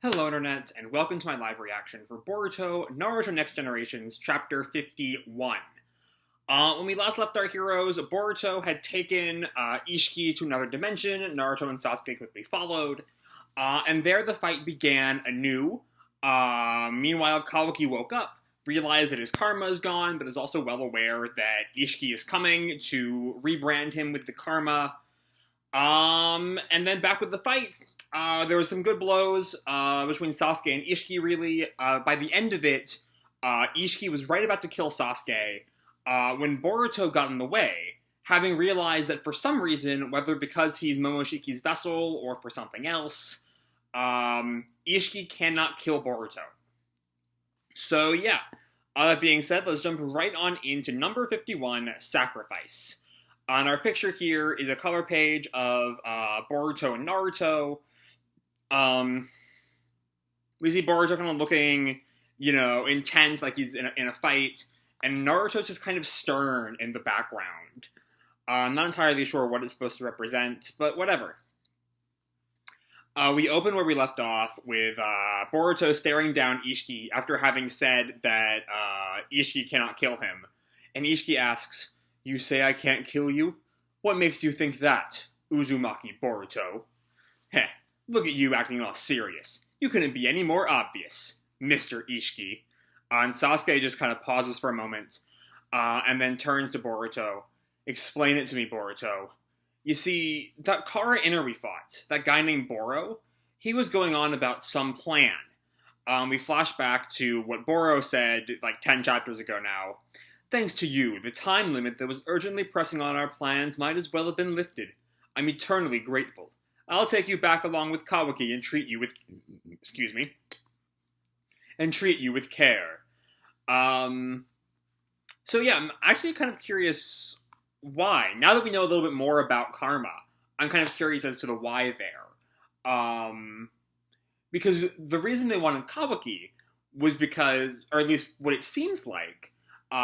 Hello Internet, and welcome to my live reaction for Boruto, Naruto Next Generations, Chapter 51. When we last left our heroes, Boruto had taken Isshiki to another dimension, Naruto and Sasuke quickly followed, and there the fight began anew. Meanwhile, Kawaki woke up, realized that his karma is gone, but is also well aware that Isshiki is coming to rebrand him with the karma. And then back with the fight. There was some good blows between Sasuke and Isshiki, really. By the end of it, Isshiki was right about to kill Sasuke when Boruto got in the way, having realized that for some reason, whether because he's Momoshiki's vessel or for something else, Isshiki cannot kill Boruto. So yeah, that being said, let's jump right on into number 51, Sacrifice. On our picture here is a color page of Boruto and Naruto. We see Boruto kind of looking, intense, like he's in a fight, and Naruto's just kind of stern in the background. I'm not entirely sure what it's supposed to represent, but whatever. We open where we left off with Boruto staring down Isshiki after having said that Isshiki cannot kill him. And Isshiki asks, "You say I can't kill you? What makes you think that, Uzumaki Boruto?" Heh. Look at you acting all serious. You couldn't be any more obvious, Mr. Isshiki. And Sasuke just kind of pauses for a moment, and then turns to Boruto. "Explain it to me, Boruto. You see, that Kara Inner we fought, that guy named Boro, he was going on about some plan. We flash back to what Boro said, like 10 chapters ago now. Thanks to you, the time limit that was urgently pressing on our plans might as well have been lifted. I'm eternally grateful. I'll take you back along with Kawaki and treat you with care." So yeah, I'm actually kind of curious why. Now that we know a little bit more about karma, I'm kind of curious as to the why there. Because the reason they wanted Kawaki was because, or at least what it seems like,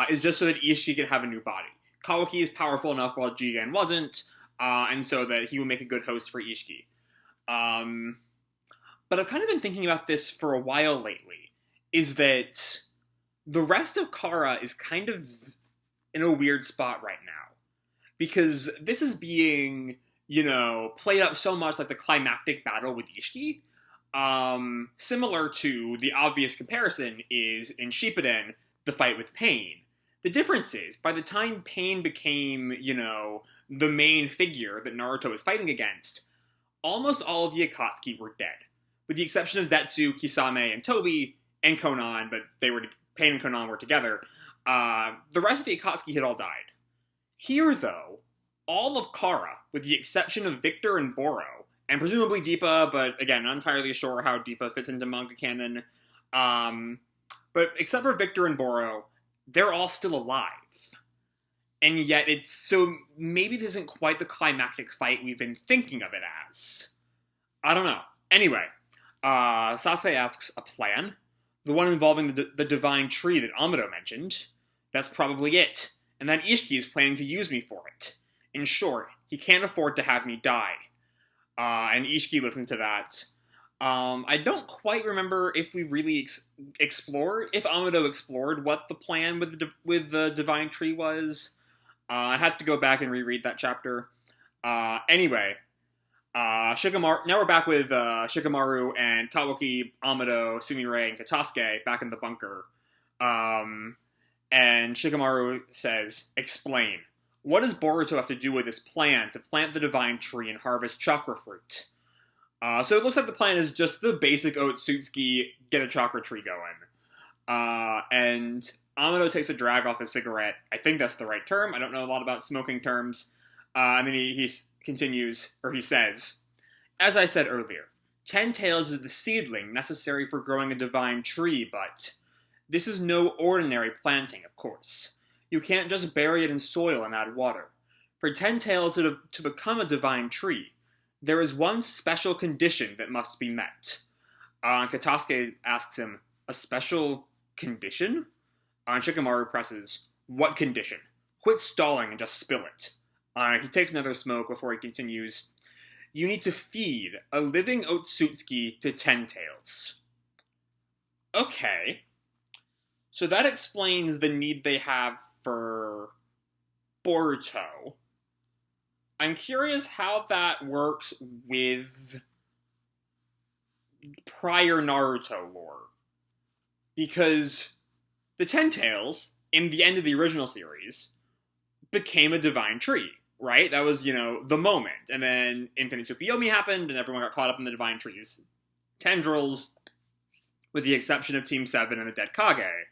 is just so that Isshiki can have a new body. Kawaki is powerful enough while Jigen wasn't, and so that he would make a good host for Isshiki. But I've kind of been thinking about this for a while lately, is that the rest of Kara is kind of in a weird spot right now. Because this is being, played up so much like the climactic battle with Isshiki. Similar to the obvious comparison is in Shippuden, the fight with Pain. The difference is, by the time Pain became, the main figure that Naruto is fighting against, almost all of the Akatsuki were dead. With the exception of Zetsu, Kisame, and Tobi, and Konan, but Pain and Konan were together. The rest of the Akatsuki had all died. Here, though, all of Kara, with the exception of Victor and Boro, and presumably Deepa, but again, not entirely sure how Deepa fits into manga canon, but except for Victor and Boro, they're all still alive. And yet so maybe this isn't quite the climactic fight we've been thinking of it as. I don't know. Anyway, Sasuke asks, "A plan? The one involving the divine tree that Amado mentioned? That's probably it. And that Isshiki is planning to use me for it. In short, he can't afford to have me die." And Isshiki listened to that. I don't quite remember if we really if Amado explored what the plan with the divine tree was. I had to go back and reread that chapter. Anyway, Shikamaru. Now we're back with Shikamaru and Kawaki, Amado, Sumire, and Katasuke back in the bunker. And Shikamaru says, "Explain. What does Boruto have to do with this plan to plant the divine tree and harvest chakra fruit?" So it looks like the plan is just the basic Otsutsuki, get a chakra tree going. And Amado takes a drag off his cigarette. I think that's the right term. I don't know a lot about smoking terms. And then he continues, or he says, "As I said earlier, 10 tails is the seedling necessary for growing a divine tree, but this is no ordinary planting, of course. You can't just bury it in soil and add water. For 10 tails to become a divine tree, there is one special condition that must be met." Katasuke asks him, "A special condition?" And Shikamaru presses, "What condition? Quit stalling and just spill it." He takes another smoke before he continues. you need to feed a living Otsutsuki to Ten Tails. Okay. So that explains the need they have for Boruto. I'm curious how that works with prior Naruto lore. Because the Ten Tails, in the end of the original series, became a divine tree, right? That was, the moment. And then Infinite Tsukuyomi happened, and everyone got caught up in the divine tree's tendrils, with the exception of Team 7 and the Dead Kage.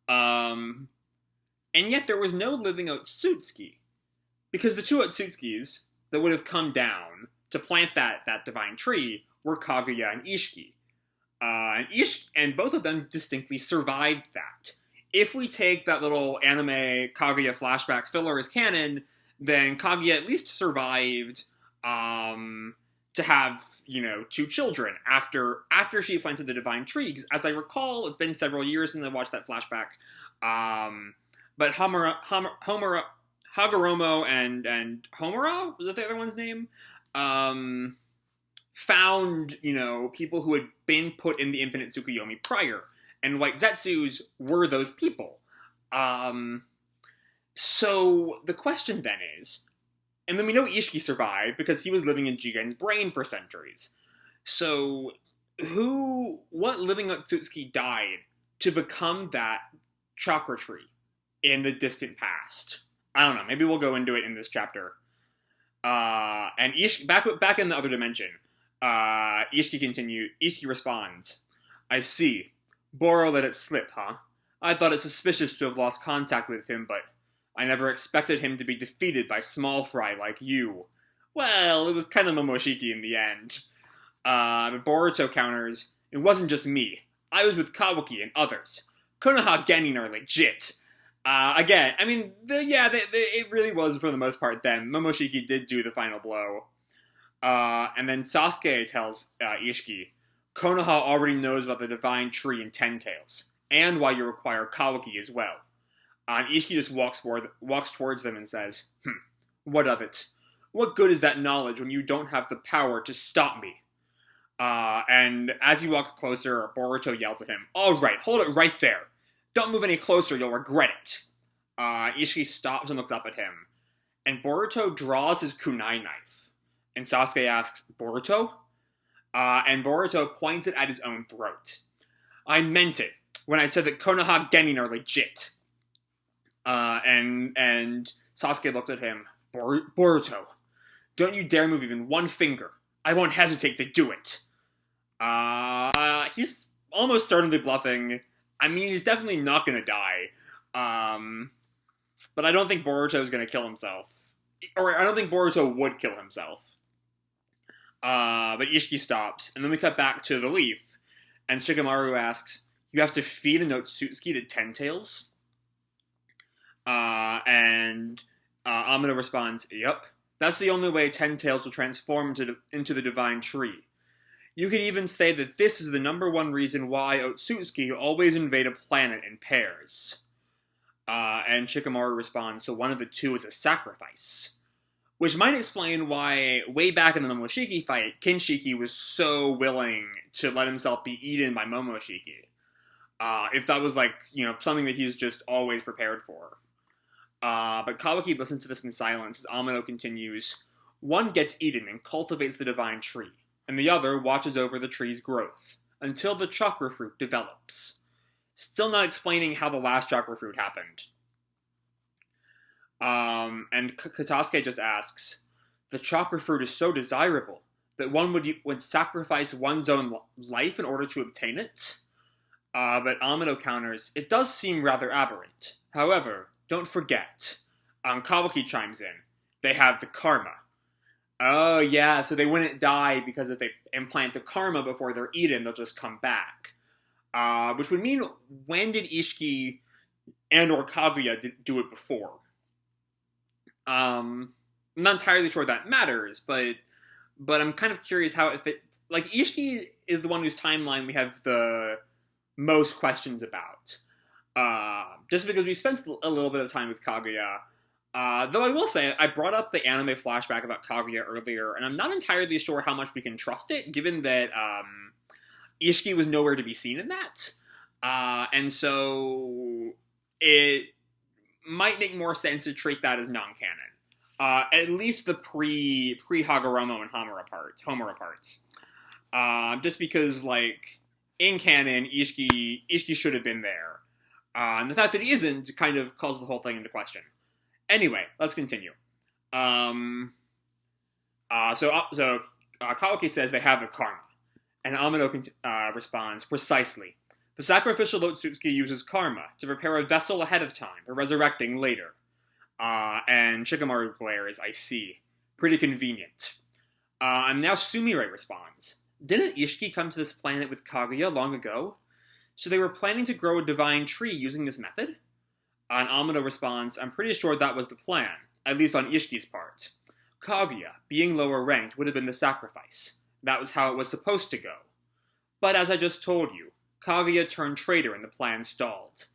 And yet there was no living Otsutsuki. Because the two Otsutsukis that would have come down to plant that divine tree were Kaguya and Isshiki. And both of them distinctly survived that. If we take that little anime Kaguya flashback filler as canon, then Kaguya at least survived to have, two children after she planted the divine tree. As I recall, it's been several years since I watched that flashback. But Hagoromo and Homura, was that the other one's name? Found, people who had been put in the Infinite Tsukuyomi prior. And White Zetsus were those people. So the question then is, and then we know Isshiki survived because he was living in Jigen's brain for centuries. So what living Otsutsuki died to become that chakra tree in the distant past? I don't know, maybe we'll go into it in this chapter. And back in the other dimension, Isshiki responds, I see. Boro let it slip, huh? I thought it suspicious to have lost contact with him, but I never expected him to be defeated by small fry like you. Well, it was kind of Momoshiki in the end. But Boruto counters, it wasn't just me. I was with Kawaki and others. Konoha Genin are legit. Again, I mean, it really was for the most part them. Momoshiki did do the final blow. And then Sasuke tells Isshiki, Konoha already knows about the divine tree and Ten Tails, and why you require Kawaki as well. And Isshiki just walks towards them and says, what of it? What good is that knowledge when you don't have the power to stop me? And as he walks closer, Boruto yells at him, all right, hold it right there. Don't move any closer, you'll regret it. Isshiki stops and looks up at him, and Boruto draws his kunai knife. And Sasuke asks, Boruto? And Boruto points it at his own throat. I meant it when I said that Konoha Genin are legit. And Sasuke looked at him. Boruto, don't you dare move even one finger. I won't hesitate to do it. He's almost certainly bluffing. I mean, he's definitely not gonna die. But I don't think Boruto is gonna kill himself. Or I don't think Boruto would kill himself. But Isshiki stops, and then we cut back to the leaf, and Shikamaru asks, you have to feed a Otsutsuki to Ten Tails? And Amino responds, yep. That's the only way Ten Tails will transform into the divine tree. You could even say that this is the #1 reason why Otsutsuki always invade a planet in pairs. And Shikamaru responds, so one of the two is a sacrifice. Which might explain why, way back in the Momoshiki fight, Kinshiki was so willing to let himself be eaten by Momoshiki. If that was something that he's just always prepared for. But Kawaki listens to this in silence as Amino continues, one gets eaten and cultivates the divine tree, and the other watches over the tree's growth, until the chakra fruit develops. Still not explaining how the last chakra fruit happened. And Katasuke just asks, the chakra fruit is so desirable that one would sacrifice one's own life in order to obtain it? But Amino counters, it does seem rather aberrant. However, don't forget, Kawaki chimes in, they have the karma. Oh yeah, so they wouldn't die because if they implant the karma before they're eaten, they'll just come back. Which would mean, when did Isshiki and or Kaguya do it before? I'm not entirely sure that matters, but I'm kind of curious how if it Isshiki is the one whose timeline we have the most questions about. Just because we spent a little bit of time with Kaguya, Though I will say, I brought up the anime flashback about Kaguya earlier, and I'm not entirely sure how much we can trust it, given that Isshiki was nowhere to be seen in that. And so it might make more sense to treat that as non-canon. At least the pre Hagoromo and Homura parts. Just because, like, in canon, Isshiki should have been there. And the fact that he isn't kind of calls the whole thing into question. Anyway, let's continue. Kawaki says they have the karma. And Amano responds, precisely. The sacrificial Otsutsuki uses karma to prepare a vessel ahead of time for resurrecting later. And Shikamaru glares, I see. Pretty convenient. And now Sumire responds. Didn't Isshiki come to this planet with Kaguya long ago? So they were planning to grow a divine tree using this method? And Amano responds, I'm pretty sure that was the plan, at least on Ishki's part. Kaguya, being lower ranked, would have been the sacrifice. That was how it was supposed to go. But as I just told you, Kaguya turned traitor and the plan stalled.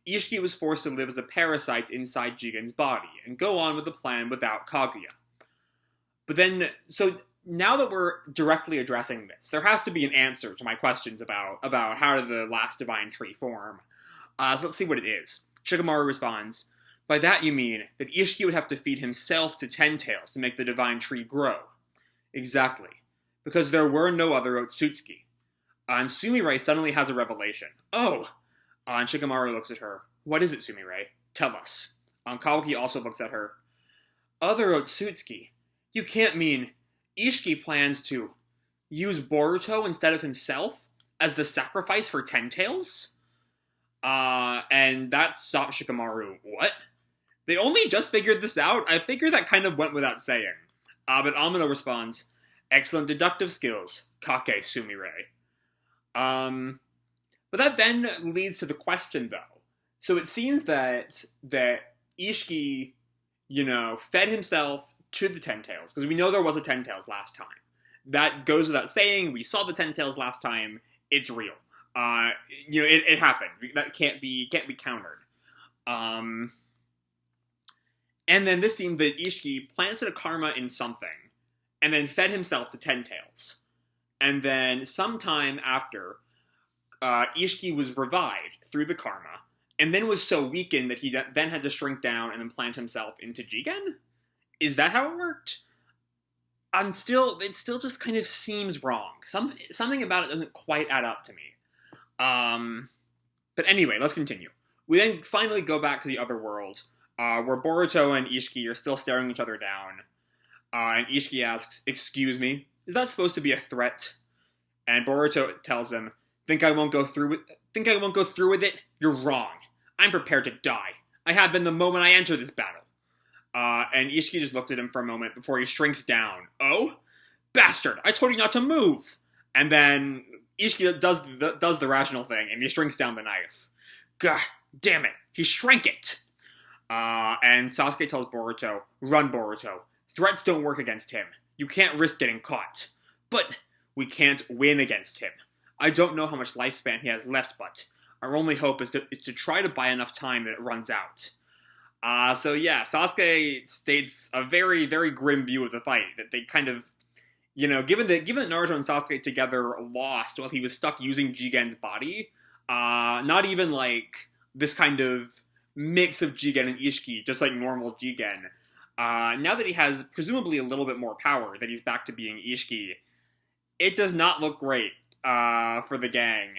Isshiki was forced to live as a parasite inside Jigen's body, and go on with the plan without Kaguya. But then, so now that we're directly addressing this, there has to be an answer to my questions about how did the last divine tree form. So let's see what it is. Shikamaru responds, by that you mean that Isshiki would have to feed himself to Ten Tails to make the divine tree grow. Exactly. Because there were no other Otsutsuki. And Sumire suddenly has a revelation. Oh! And Shikamaru looks at her. What is it, Sumire? Tell us. Kawaki also looks at her. Other Otsutsuki? You can't mean Isshiki plans to use Boruto instead of himself as the sacrifice for Ten Tails? And that stopped Shikamaru. What? They only just figured this out? I figure that kind of went without saying. But Amano responds, excellent deductive skills, Kake Sumire. But that then leads to the question, though. So it seems that Isshiki, fed himself to the Ten Tails, because we know there was a Ten Tails last time. That goes without saying. We saw the Ten Tails last time. It's real. It happened. That can't be countered. And then this seemed that Isshiki planted a karma in something, and then fed himself to Ten Tails. And then sometime after, Isshiki was revived through the karma, and then was so weakened that he then had to shrink down and then plant himself into Jigen? Is that how it worked? It still just kind of seems wrong. Something about it doesn't quite add up to me. But anyway, let's continue. We then finally go back to the other world, where Boruto and Isshiki are still staring each other down. And Isshiki asks, excuse me, is that supposed to be a threat? And Boruto tells him, Think I won't go through with it? You're wrong. I'm prepared to die. I have been the moment I enter this battle. And Isshiki just looks at him for a moment before he shrinks down. Oh? Bastard! I told you not to move! And then Isshiki does the rational thing, and he shrinks down the knife. Gah! Damn it! He shrank it! And Sasuke tells Boruto, run, Boruto. Threats don't work against him. You can't risk getting caught. But we can't win against him. I don't know how much lifespan he has left, but our only hope is to try to buy enough time that it runs out. So yeah, Sasuke states a very, very grim view of the fight, that they kind of, given that Naruto and Sasuke together lost while he was stuck using Jigen's body, not even like this kind of mix of Jigen and Isshiki, just like normal Jigen. Now that he has presumably a little bit more power, that he's back to being Isshiki, it does not look great for the gang.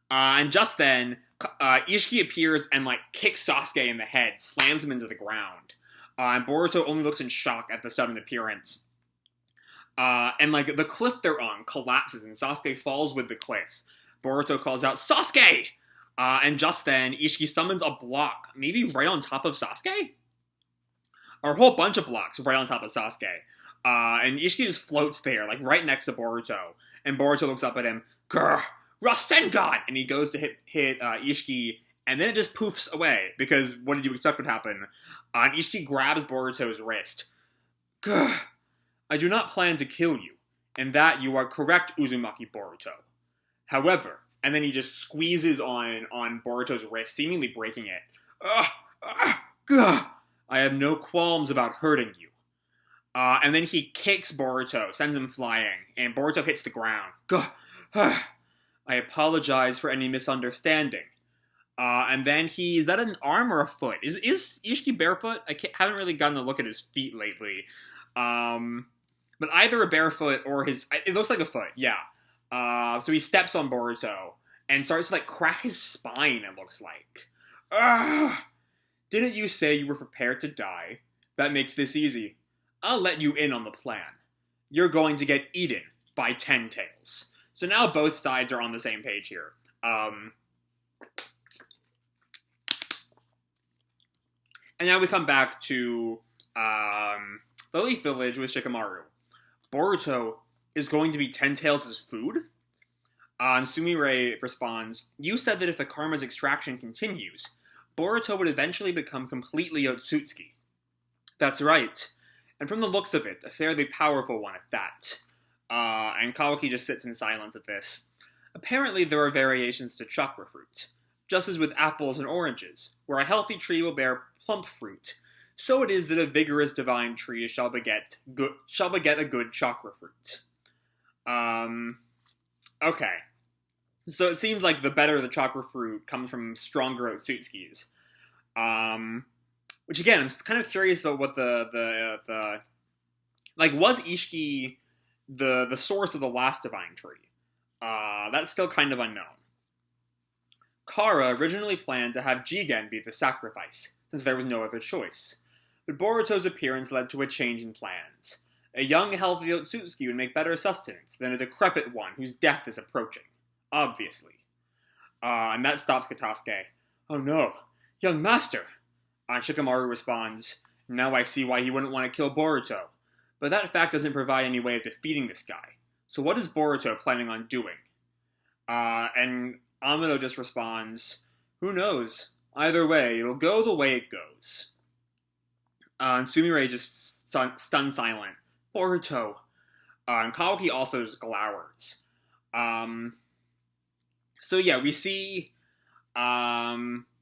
And just then, Isshiki appears and kicks Sasuke in the head, slams him into the ground. And Boruto only looks in shock at the sudden appearance. And the cliff they're on collapses and Sasuke falls with the cliff. Boruto calls out, Sasuke! And just then, Isshiki summons a block, maybe right on top of Sasuke? Or a whole bunch of blocks right on top of Sasuke. And Isshiki just floats there, right next to Boruto. And Boruto looks up at him, Grr! Rasengan! And he goes to hit Isshiki, and then it just poofs away, because what did you expect would happen? And Isshiki grabs Boruto's wrist. Grr! I do not plan to kill you. In that, you are correct, Uzumaki Boruto. However, and then he just squeezes on Boruto's wrist, seemingly breaking it. I have no qualms about hurting you. And then he kicks Boruto, sends him flying, and Boruto hits the ground. Gah, I apologize for any misunderstanding. And then is that an arm or a foot? Is Isshiki barefoot? Haven't really gotten a look at his feet lately. But either a barefoot or it looks like a foot, yeah. So he steps on Boruto and starts to like crack his spine, it looks like. Ugh! Didn't you say you were prepared to die? That makes this easy. I'll let you in on the plan. You're going to get eaten by 10 tails. So now both sides are on the same page here. And now we come back to the Leaf Village with Shikamaru. Boruto is going to be 10 tails' food? And Sumire responds, you said that if the karma's extraction continues, Boruto would eventually become completely Otsutsuki. That's right. And from the looks of it, a fairly powerful one at that. And Kawaki just sits in silence at this. Apparently there are variations to chakra fruit. Just as with apples and oranges, where a healthy tree will bear plump fruit, so it is that a vigorous divine tree shall beget a good chakra fruit. Okay. So it seems like the better the chakra fruit comes from stronger Otsutskis. Which again, I'm kind of curious about what the was Isshiki the source of the last divine tree? That's still kind of unknown. Kara originally planned to have Jigen be the sacrifice, since there was no other choice. But Boruto's appearance led to a change in plans. A young, healthy Otsutsuki would make better sustenance than a decrepit one whose death is approaching. Obviously. And that stops Katasuke. Oh no, young master! And Shikamaru responds, now I see why he wouldn't want to kill Boruto. But that fact doesn't provide any way of defeating this guy. So what is Boruto planning on doing? And Amado just responds, who knows? Either way, it'll go the way it goes. And Sumire just stunned silent. Boruto. And Kawaki also just glowers. So yeah, we see,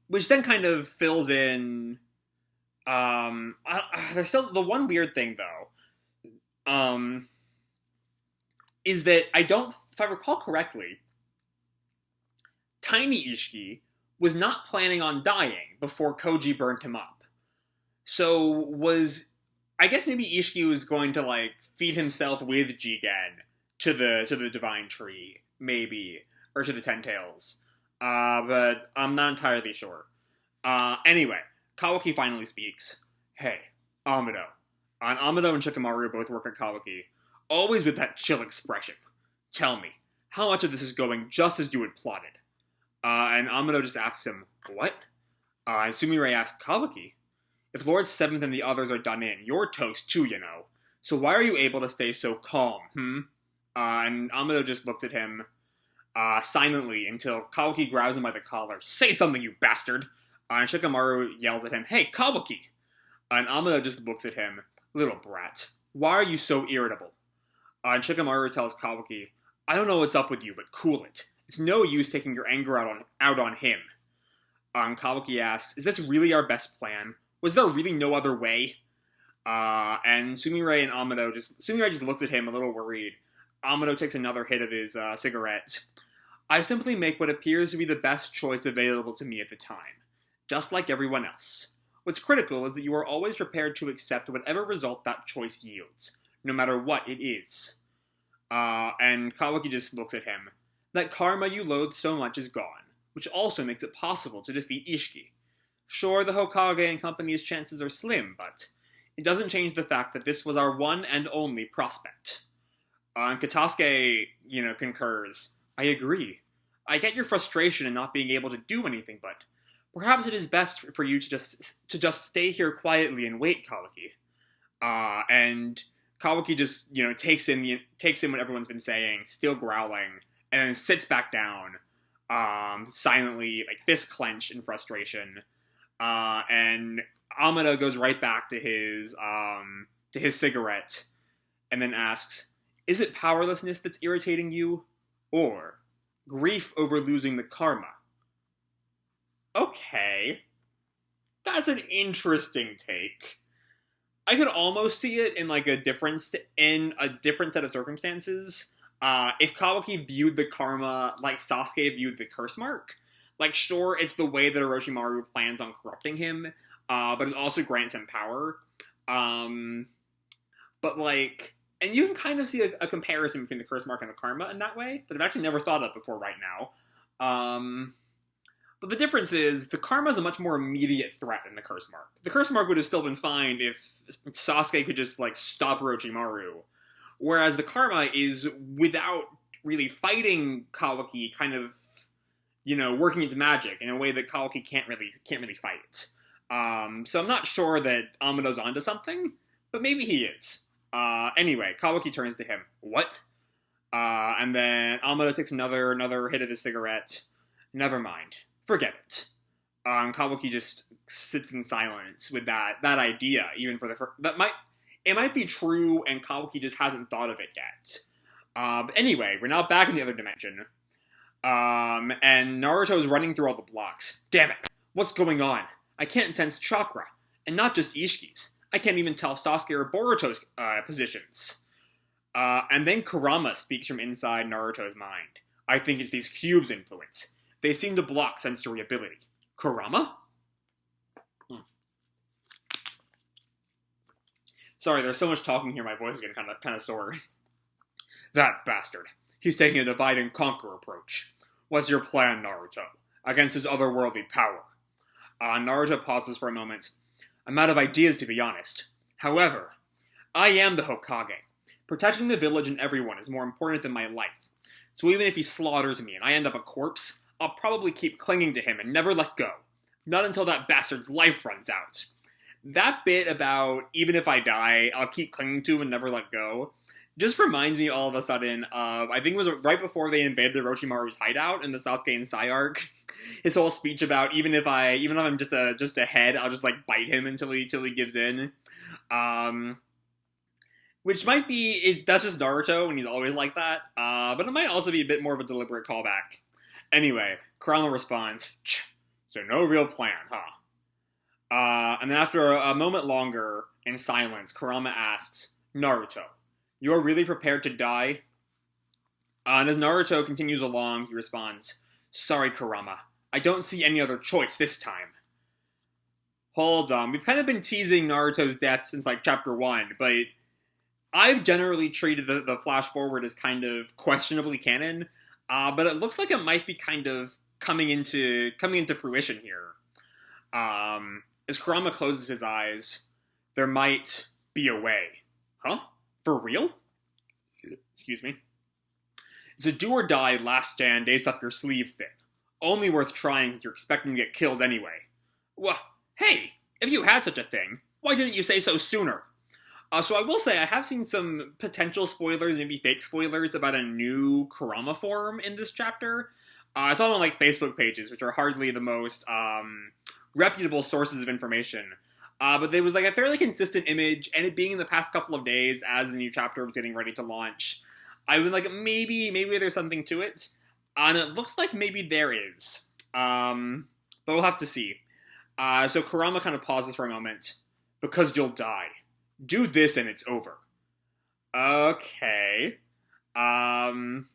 which then kind of fills in, there's still, the one weird thing though, is that if I recall correctly, Tiny Isshiki was not planning on dying before Koji burned him up. So I guess maybe Isshiki was going to like feed himself with Jigen to the divine tree, maybe, or to the Ten Tails. But I'm not entirely sure. Anyway, Kawaki finally speaks. Hey, Amado. And Amado and Shikamaru both work at Kawaki, always with that chill expression. Tell me, how much of this is going just as you had plotted? And Amado just asks him, what? And Sumire asks, Kawaki? If Lord Seventh and the others are done in, you're toast too, you know. So why are you able to stay so calm, and Amado just looks at him, silently until Kawaki grabs him by the collar. Say something, you bastard! And Shikamaru yells at him, hey, Kawaki! And Amado just looks at him, little brat, why are you so irritable? And Shikamaru tells Kawaki, I don't know what's up with you, but cool it. It's no use taking your anger out on him. And Kawaki asks, is this really our best plan? Was there really no other way? And Sumire and Amado Sumire just looks at him a little worried. Amado takes another hit of his cigarette. I simply make what appears to be the best choice available to me at the time, just like everyone else. What's critical is that you are always prepared to accept whatever result that choice yields, no matter what it is. And Kawaki just looks at him. That karma you loathe so much is gone, which also makes it possible to defeat Isshiki. Sure, the Hokage and company's chances are slim, but it doesn't change the fact that this was our one and only prospect. And Katasuke, concurs. I agree. I get your frustration in not being able to do anything, but perhaps it is best for you to just stay here quietly and wait, Kawaki. And Kawaki just, takes in what everyone's been saying, still growling, and then sits back down, silently, like fist clenched in frustration. And Amado goes right back to his cigarette, and then asks, is it powerlessness that's irritating you? Or grief over losing the karma? Okay. That's an interesting take. I could almost see it in like in a different set of circumstances. If Kawaki viewed the karma like Sasuke viewed the curse mark, like sure, it's the way that Orochimaru plans on corrupting him, but it also grants him power. Um, but like, and you can kind of see a comparison between the curse mark and the karma in that way that I've actually never thought of before right now. But the difference is the karma is a much more immediate threat than the curse mark. The curse mark would have still been fine if Sasuke could just like stop Orochimaru, whereas the karma is without really fighting Kawaki, kind of working its magic in a way that Kawaki can't really fight. So I'm not sure that Amado's onto something, but maybe he is. Anyway, Kawaki turns to him. What? And then Amado takes another hit of his cigarette. Never mind. Forget it. Kawaki just sits in silence with that idea, even for it might be true, and Kawaki just hasn't thought of it yet. But anyway, we're now back in the other dimension. And Naruto is running through all the blocks. Damn it! What's going on? I can't sense chakra, and not just Isshiki's. I can't even tell Sasuke or Boruto's positions. And then Kurama speaks from inside Naruto's mind. I think it's these cubes' influence. They seem to block sensory ability. Kurama? Sorry, there's so much talking here, my voice is getting kind of sore. That bastard. He's taking a divide and conquer approach. What's your plan, Naruto? Against his otherworldly power? Naruto pauses for a moment. I'm out of ideas, to be honest. However, I am the Hokage. Protecting the village and everyone is more important than my life. So even if he slaughters me and I end up a corpse, I'll probably keep clinging to him and never let go. Not until that bastard's life runs out. That bit about, even if I die, I'll keep clinging to him and never let go, just reminds me all of a sudden of, I think it was right before they invaded the Orochimaru's hideout in the Sasuke and Sai arc. His whole speech about, even if I'm just a head, I'll just like bite him until he gives in. Which might be, that's just Naruto, and he's always like that, but it might also be a bit more of a deliberate callback. Anyway, Kurama responds, so no real plan, huh? And then after a moment longer, in silence, Kurama asks, Naruto, you're really prepared to die? And as Naruto continues along, he responds, sorry, Kurama, I don't see any other choice this time. Hold on, we've kind of been teasing Naruto's death since like chapter 1, but I've generally treated the flash forward as kind of questionably canon, but it looks like it might be kind of coming into fruition here. As Kurama closes his eyes, there might be a way. Huh? For real? Excuse me. It's a do-or-die, last-stand, ace-up-your-sleeve thing. Only worth trying if you're expecting to get killed anyway. Well, hey, if you had such a thing, why didn't you say so sooner? So I will say, I have seen some potential spoilers, maybe fake spoilers, about a new Kurama form in this chapter. I saw them on like Facebook pages, which are hardly the most reputable sources of information. But there was like a fairly consistent image, and it being in the past couple of days as the new chapter was getting ready to launch, I was like, maybe there's something to it. And it looks like maybe there is. But we'll have to see. So Kurama kind of pauses for a moment. Because you'll die. Do this and it's over. Okay. And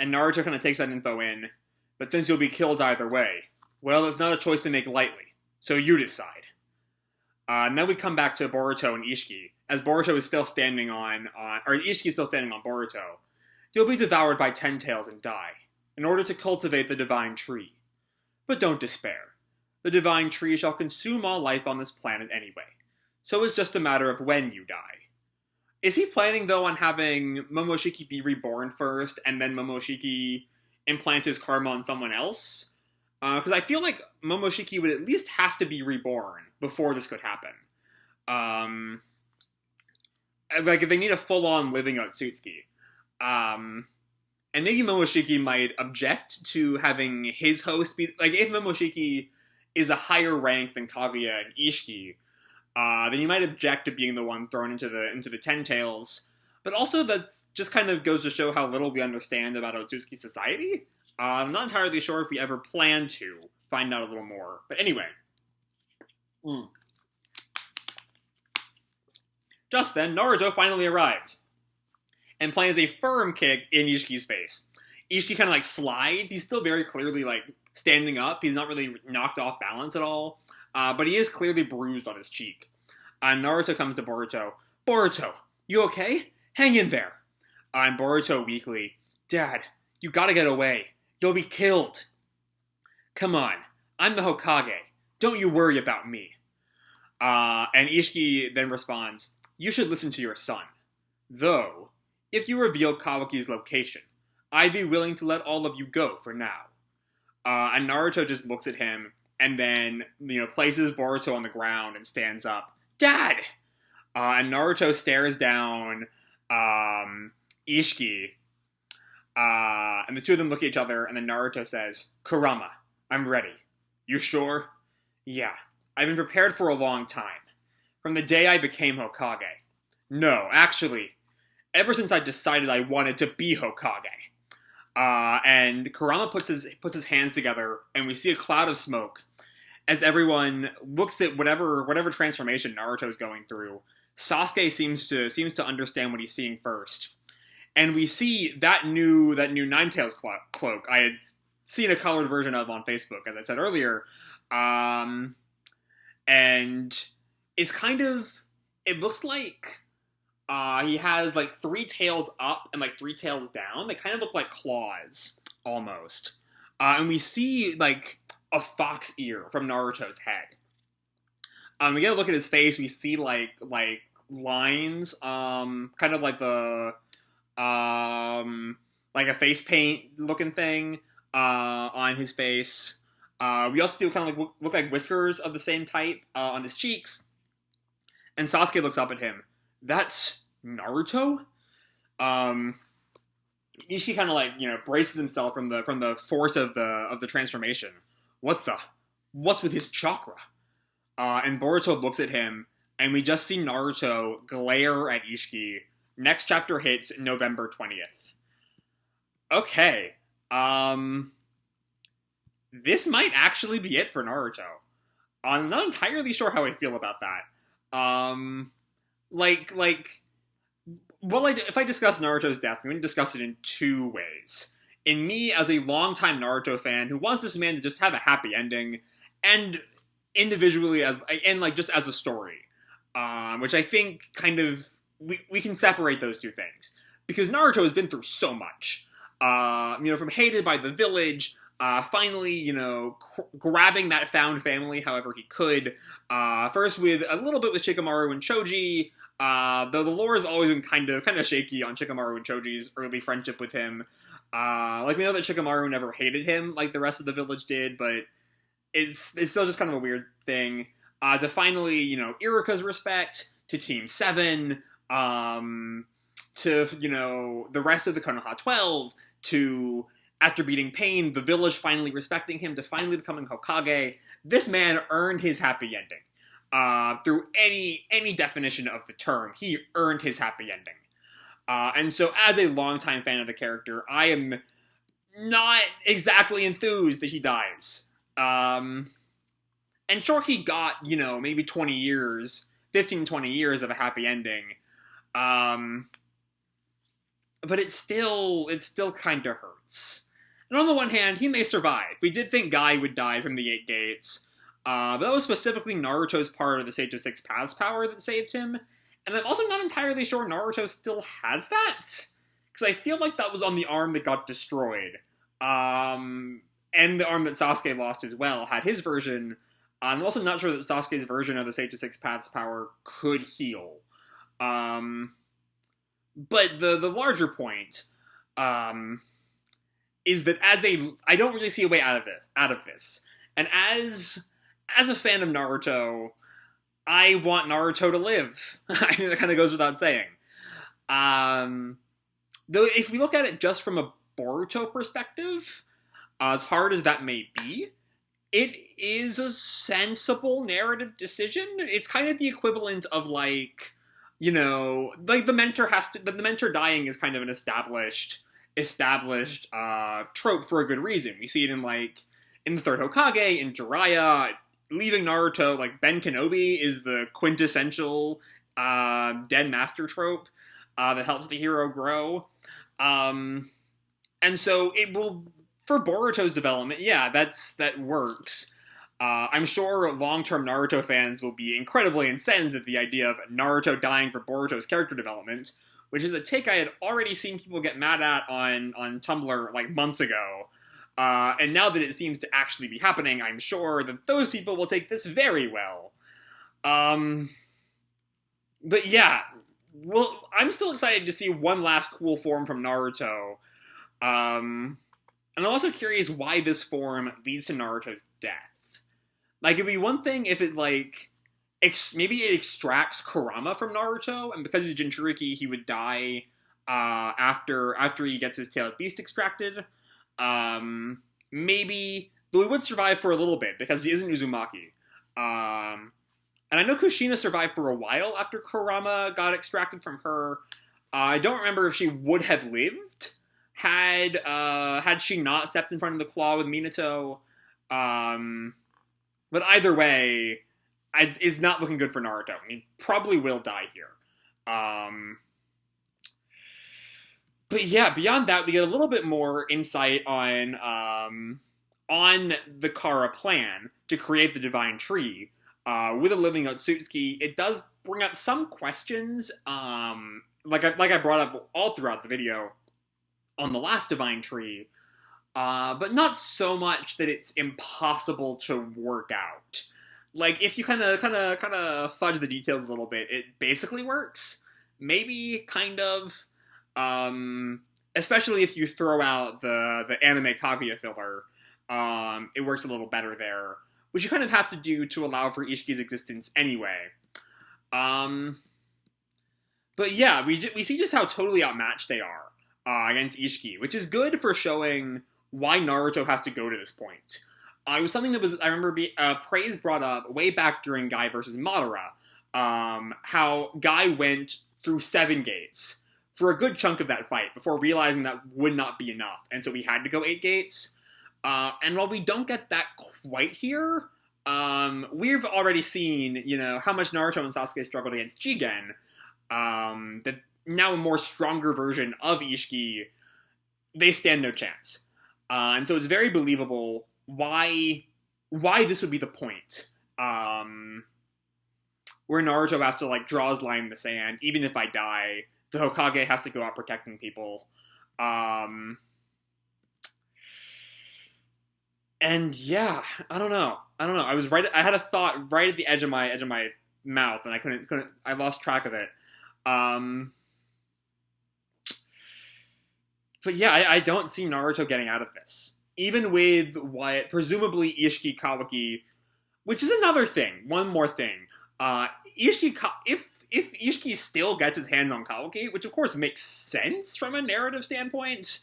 Naruto kind of takes that info in. But since you'll be killed either way, well, it's not a choice to make lightly. So you decide. And then we come back to Boruto and Isshiki, as Boruto is still standing on Isshiki is still standing on Boruto. You'll be devoured by 10 tails and die, in order to cultivate the divine tree. But don't despair. The divine tree shall consume all life on this planet anyway. So it's just a matter of when you die. Is he planning, though, on having Momoshiki be reborn first, and then Momoshiki implant his karma on someone else? Because I feel like Momoshiki would at least have to be reborn before this could happen. Like, if they need a full-on living Otsutsuki. And maybe Momoshiki might object to having his host be... Like, if Momoshiki is a higher rank than Kaguya and Isshiki, then you might object to being the one thrown into the Ten Tails. But also, that just kind of goes to show how little we understand about Otsutsuki society. I'm not entirely sure if we ever plan to find out a little more. But anyway. Just then, Naruto finally arrives and plants a firm kick in Isshiki's face. Isshiki kind of like slides. He's still very clearly like standing up. He's not really knocked off balance at all, but he is clearly bruised on his cheek. Naruto comes to Boruto. Boruto, you okay? Hang in there. And Boruto weakly, Dad, you gotta get away. You'll be killed. Come on, I'm the Hokage. Don't you worry about me. And Isshiki then responds, you should listen to your son. Though, if you reveal Kawaki's location, I'd be willing to let all of you go for now. And Naruto just looks at him and then, places Boruto on the ground and stands up. Dad! And Naruto stares down Isshiki. And the two of them look at each other, and then Naruto says, Kurama, I'm ready. You sure? Yeah, I've been prepared for a long time. From the day I became Hokage. No, actually, ever since I decided I wanted to be Hokage. And Kurama puts his hands together, and we see a cloud of smoke as everyone looks at whatever transformation Naruto's going through. Sasuke seems to understand what he's seeing first, and we see that new Ninetales cloak I had seen a colored version of on Facebook, as I said earlier, and it's it looks like he has like 3 tails up and like 3 tails down. They kind of look like claws almost, and we see like a fox ear from Naruto's head. We get a look at his face. We see like lines, kind of like the like a face paint looking thing on his face. We also see kind of like look like whiskers of the same type on his cheeks. And Sasuke looks up at him. That's Naruto? Ishii kind of like, braces himself from the force of the transformation. What's with his chakra? And Boruto looks at him, and we just see Naruto glare at Isshiki. Next chapter hits November 20th. Okay. This might actually be it for Naruto. I'm not entirely sure how I feel about that. If I discuss Naruto's death, I'm going to discuss it in 2 ways. In me, as a longtime Naruto fan who wants this man to just have a happy ending, and individually just as a story, which I think kind of we can separate those 2 things, because Naruto has been through so much. From hated by the village, finally, grabbing that found family however he could. First with a little bit with Shikamaru and Choji, though the lore has always been kind of shaky on Shikamaru and Choji's early friendship with him. We know that Shikamaru never hated him like the rest of the village did, but it's still just kind of a weird thing. To finally, Iruka's respect, to Team 7, to, the rest of the Konoha 12, to, after beating Pain, the village finally respecting him, to finally becoming Hokage. This man earned his happy ending. Through any definition of the term, he earned his happy ending. And so as a longtime fan of the character, I am not exactly enthused that he dies. And sure, he got, maybe 20 years, 15, 20 years of a happy ending. But it still kind of hurts. And on the one hand, he may survive. We did think Guy would die from the 8 Gates. But that was specifically Naruto's part of the Sage of 6 Paths power that saved him. And I'm also not entirely sure Naruto still has that. Because I feel like that was on the arm that got destroyed. And the arm that Sasuke lost as well had his version. I'm also not sure that Sasuke's version of the Sage of 6 Paths power could heal. But the larger point is that I don't really see a way out of this. And as a fan of Naruto, I want Naruto to live. I mean, that kind of goes without saying. Though if we look at it just from a Boruto perspective, as hard as that may be, it is a sensible narrative decision. It's kind of the equivalent of the mentor dying is kind of an established trope for a good reason. We see it in in the third Hokage, in Jiraiya, leaving Naruto, like, Ben Kenobi is the quintessential dead master trope that helps the hero grow. And so it will, for Boruto's development, yeah, that works. I'm sure long-term Naruto fans will be incredibly incensed at the idea of Naruto dying for Boruto's character development, which is a take I had already seen people get mad at on Tumblr like months ago. And now that it seems to actually be happening, I'm sure that those people will take this very well. But yeah, well, I'm still excited to see one last cool form from Naruto. And I'm also curious why this form leads to Naruto's death. Like, it'd be one thing if it, like, maybe it extracts Kurama from Naruto, and because he's Jinchuriki, he would die after he gets his tailed beast extracted. Maybe, though he would survive for a little bit, because he isn't Uzumaki. And I know Kushina survived for a while after Kurama got extracted from her. I don't remember if she would have lived had she not stepped in front of the claw with Minato. But either way, it's not looking good for Naruto. I mean, probably will die here. But yeah, beyond that, we get a little bit more insight on the Kara plan to create the Divine Tree. With a living Otsutsuki, it does bring up some questions, like I brought up all throughout the video on the last Divine Tree, but not so much that it's impossible to work out. Like, if you kind of fudge the details a little bit, it basically works. Maybe, kind of. Especially if you throw out the anime Kaguya filler, it works a little better there. Which you kind of have to do to allow for Isshiki's existence anyway. But yeah, we see just how totally outmatched they are against Isshiki, which is good for showing why Naruto has to go to this point. It was something that was, I remember, praise brought up way back during Guy versus Madara, how Guy went through 7 gates for a good chunk of that fight before realizing that would not be enough, and so he had to go 8 gates. And while we don't get that quite here, we've already seen, how much Naruto and Sasuke struggled against Jigen. That now a more stronger version of Isshiki, they stand no chance. And so it's very believable why this would be the point. Where Naruto has to, like, draw his line in the sand. Even if I die, the Hokage has to go out protecting people. And yeah, I don't know. I had a thought right at the edge of my mouth, and I lost track of it. But yeah, I don't see Naruto getting out of this. Even with what, presumably Isshiki Kawaki, which is another thing, one more thing. If Isshiki still gets his hands on Kawaki, which of course makes sense from a narrative standpoint,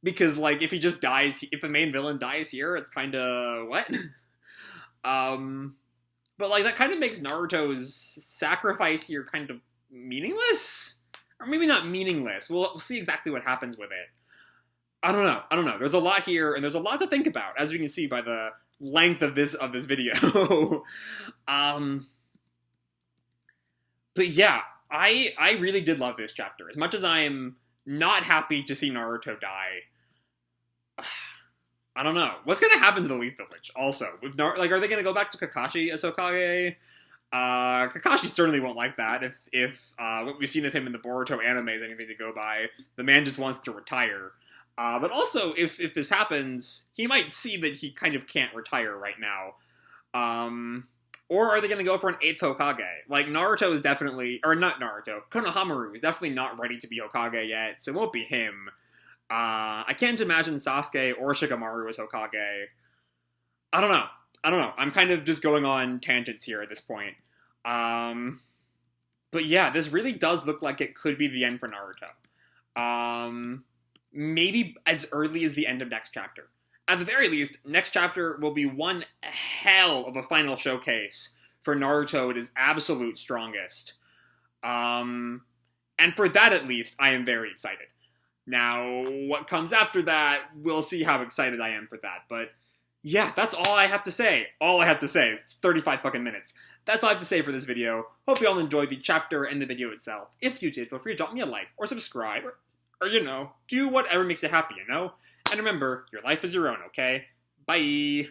because, like, if he just dies, if the main villain dies here, it's kinda, what? But, like, that kind of makes Naruto's sacrifice here kind of meaningless? Or maybe not meaningless. We'll see exactly what happens with it. I don't know. There's a lot here, and there's a lot to think about, as we can see by the length of this video. But yeah, I really did love this chapter. As much as I am not happy to see Naruto die, I don't know. What's going to happen to the Leaf Village, also? Are they going to go back to Kakashi as Hokage? Kakashi certainly won't like that if what we've seen of him in the Boruto anime is anything to go by. The man just wants to retire. But also, if this happens, he might see that he kind of can't retire right now. Or are they going to go for an 8th Hokage? Like, Naruto is definitely... Or not Naruto. Konohamaru is definitely not ready to be Hokage yet, so it won't be him. I can't imagine Sasuke or Shikamaru as Hokage. I don't know. I'm kind of just going on tangents here at this point. But yeah, this really does look like it could be the end for Naruto. Maybe as early as the end of next chapter. At the very least, next chapter will be one hell of a final showcase for Naruto at his absolute strongest. And for that, at least, I am very excited. Now, what comes after that, we'll see how excited I am for that. But yeah, that's all I have to say. All I have to say. It's 35 fucking minutes. That's all I have to say for this video. Hope you all enjoyed the chapter and the video itself. If you did, feel free to drop me a like or subscribe or you know, do whatever makes you happy, you know? And remember, your life is your own, okay? Bye!